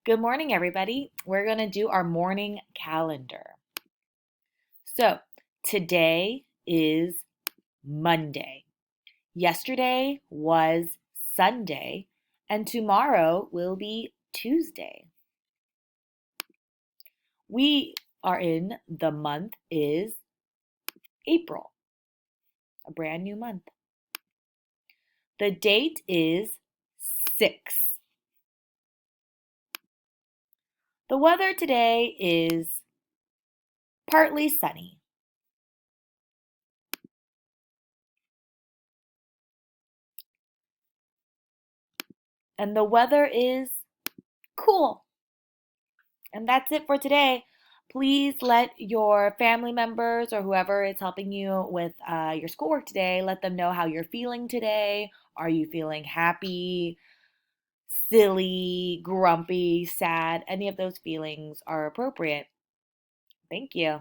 Good morning, everybody. We're going to do our morning calendar. So, today is Monday. Yesterday was Sunday, and tomorrow will be Tuesday. We are in the month is April, a brand new month. The date is 6. The weather today is partly sunny. And the weather is cool. And that's it for today. Please let your family members or whoever is helping you with your schoolwork today, let them know how you're feeling today. Are you feeling happy, silly, grumpy, sad? Any of those feelings are appropriate. Thank you.